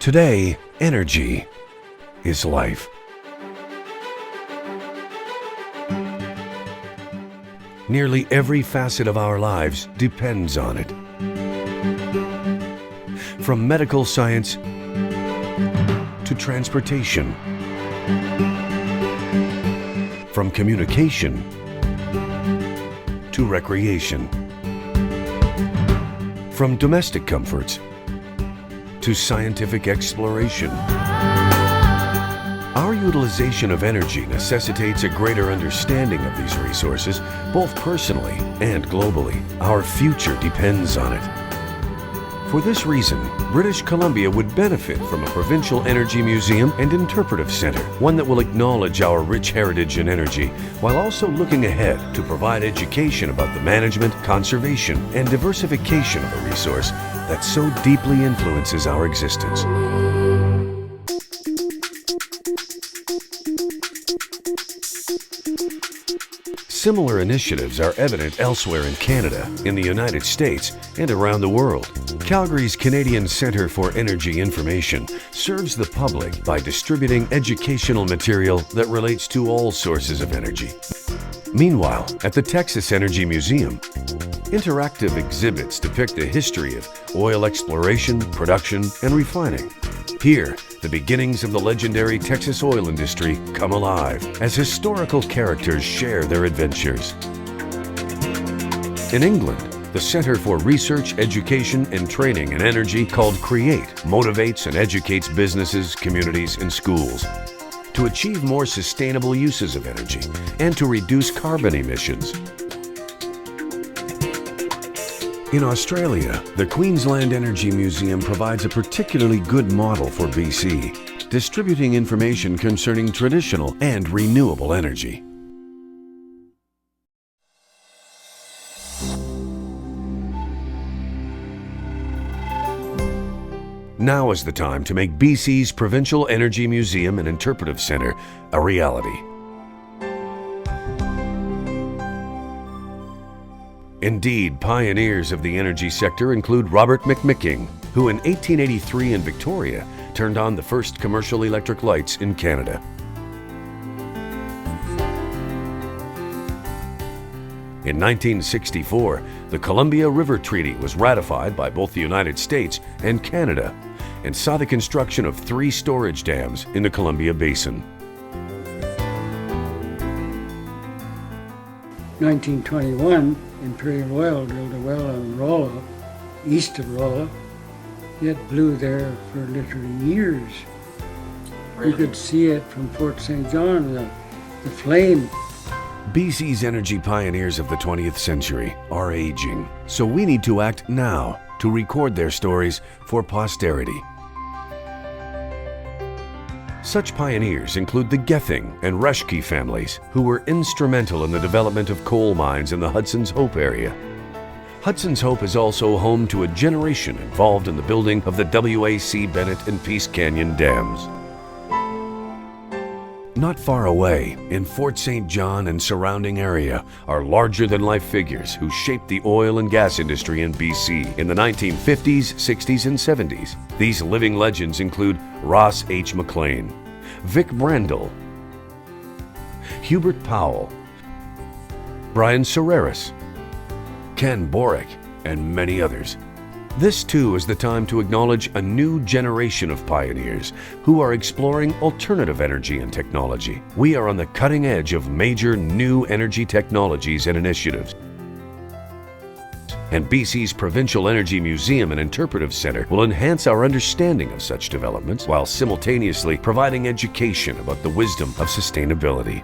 Today, energy is life. Nearly every facet of our lives depends on it. From medical science to transportation, from communication to recreation, from domestic comforts to scientific exploration. Our utilization of energy necessitates a greater understanding of these resources, both personally and globally. Our future depends on it. For this reason, British Columbia would benefit from a provincial energy museum and interpretive center, one that will acknowledge our rich heritage in energy, while also looking ahead to provide education about the management, conservation, and diversification of a resource that so deeply influences our existence. Similar initiatives are evident elsewhere in Canada, in the United States, and around the world. Calgary's Canadian Centre for Energy Information serves the public by distributing educational material that relates to all sources of energy. Meanwhile, at the Texas Energy Museum, interactive exhibits depict the history of oil exploration, production, and refining. Here, the beginnings of the legendary Texas oil industry come alive as historical characters share their adventures. In England, the Centre for Research, Education and Training in Energy, called CREATE, motivates and educates businesses, communities, and schools to achieve more sustainable uses of energy and to reduce carbon emissions. In Australia, the Queensland Energy Museum provides a particularly good model for BC, distributing information concerning traditional and renewable energy. Now is the time to make BC's Provincial Energy Museum and Interpretive Centre a reality. Indeed, pioneers of the energy sector include Robert McMicking, who in 1883 in Victoria turned on the first commercial electric lights in Canada. In 1964, the Columbia River Treaty was ratified by both the United States and Canada and saw the construction of 3 storage dams in the Columbia Basin. 1921, Imperial Oil drilled a well on Rolla, east of Rolla. It blew there for literally years. Really? You could see it from Fort St. John, the flame. BC's energy pioneers of the 20th century are aging, so we need to act now to record their stories for posterity. Such pioneers include the Gething and Reschke families, who were instrumental in the development of coal mines in the Hudson's Hope area. Hudson's Hope is also home to a generation involved in the building of the W.A.C. Bennett and Peace Canyon dams. Not far away, in Fort St. John and surrounding area, are larger-than-life figures who shaped the oil and gas industry in BC in the 1950s, 60s, and 70s. These living legends include Ross H. McLean, Vic Brendel, Hubert Powell, Brian Soreris, Ken Borick, and many others. This too is the time to acknowledge a new generation of pioneers who are exploring alternative energy and technology. We are on the cutting edge of major new energy technologies and initiatives. And BC's Provincial Energy Museum and Interpretive Centre will enhance our understanding of such developments while simultaneously providing education about the wisdom of sustainability.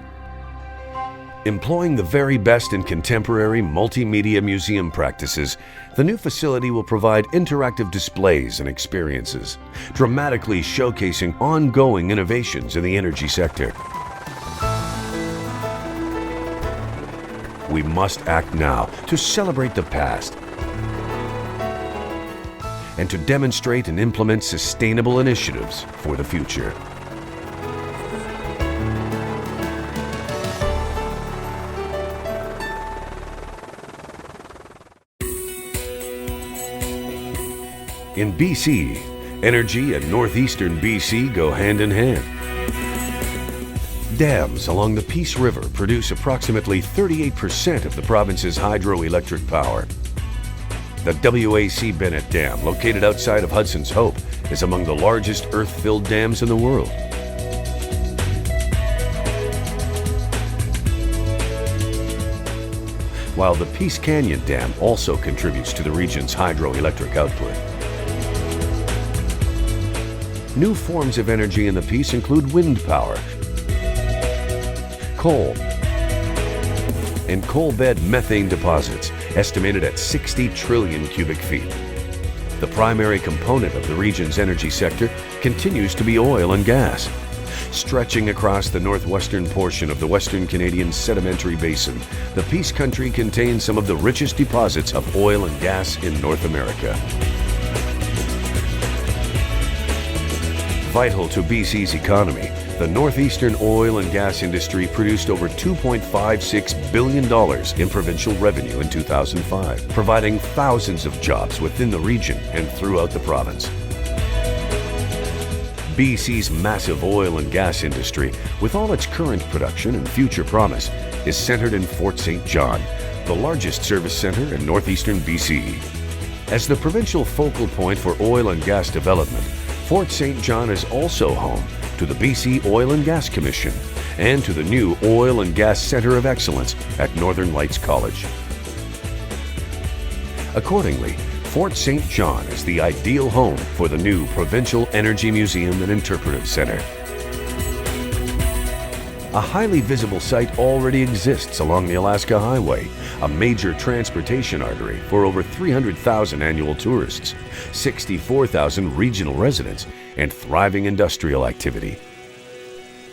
Employing the very best in contemporary multimedia museum practices, the new facility will provide interactive displays and experiences, dramatically showcasing ongoing innovations in the energy sector. We must act now to celebrate the past and to demonstrate and implement sustainable initiatives for the future. In BC, Energy and northeastern BC go hand in hand. Dams along the Peace River produce approximately 38% of the province's hydroelectric power. The WAC Bennett Dam, located outside of Hudson's Hope, is among the largest earth-filled dams in the world. While the Peace Canyon Dam also contributes to the region's hydroelectric output. New forms of energy in the Peace include wind power, coal, and coal bed methane deposits, estimated at 60 trillion cubic feet. The primary component of the region's energy sector continues to be oil and gas. Stretching across the northwestern portion of the Western Canadian Sedimentary Basin, the Peace Country contains some of the richest deposits of oil and gas in North America. Vital to BC's economy, the northeastern oil and gas industry produced over $2.56 billion in provincial revenue in 2005, providing thousands of jobs within the region and throughout the province. BC's massive oil and gas industry, with all its current production and future promise, is centered in Fort St. John, the largest service center in northeastern BC. As the provincial focal point for oil and gas development, Fort St. John is also home to the BC Oil and Gas Commission and to the new Oil and Gas Centre of Excellence at Northern Lights College. Accordingly, Fort St. John is the ideal home for the new Provincial Energy Museum and Interpretive Centre. A highly visible site already exists along the Alaska Highway, a major transportation artery for over 300,000 annual tourists, 64,000 regional residents, and thriving industrial activity.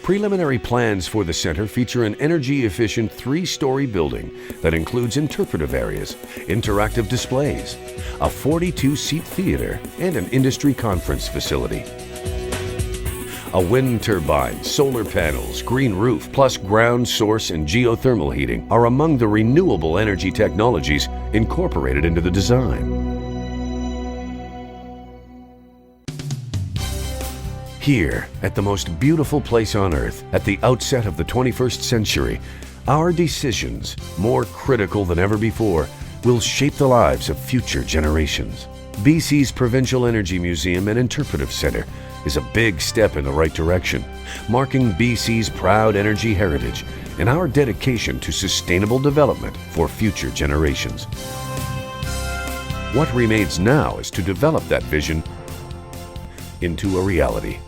Preliminary plans for the center feature an energy-efficient three-story building that includes interpretive areas, interactive displays, a 42-seat theater, and an industry conference facility. A wind turbine, solar panels, green roof, plus ground source and geothermal heating are among the renewable energy technologies incorporated into the design. Here, at the most beautiful place on Earth, at the outset of the 21st century, our decisions, more critical than ever before, will shape the lives of future generations. BC's Provincial Energy Museum and Interpretive Centre is a big step in the right direction, marking BC's proud energy heritage and our dedication to sustainable development for future generations. What remains now is to develop that vision into a reality.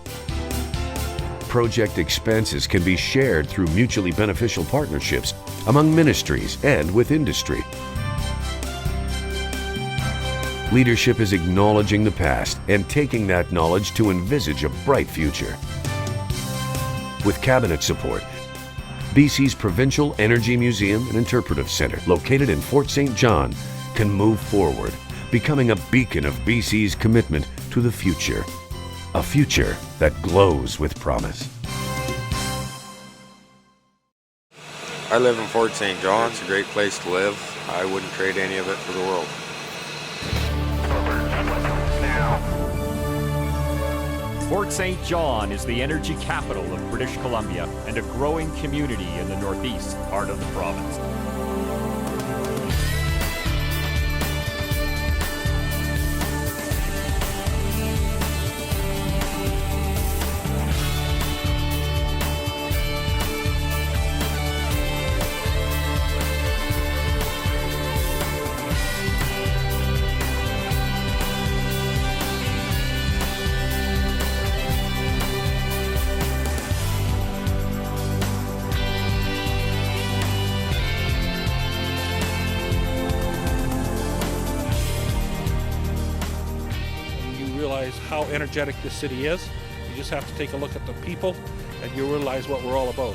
Project expenses can be shared through mutually beneficial partnerships among ministries and with industry. Leadership is acknowledging the past and taking that knowledge to envisage a bright future. With cabinet support, BC's Provincial Energy Museum and Interpretive Centre, located in Fort St. John, can move forward, becoming a beacon of BC's commitment to the future. A future that glows with promise. I live in Fort St. John. It's a great place to live. I wouldn't trade any of it for the world. Fort St. John is the energy capital of British Columbia and a growing community in the northeast part of the province. How energetic this city is. You just have to take a look at the people and you realize what we're all about.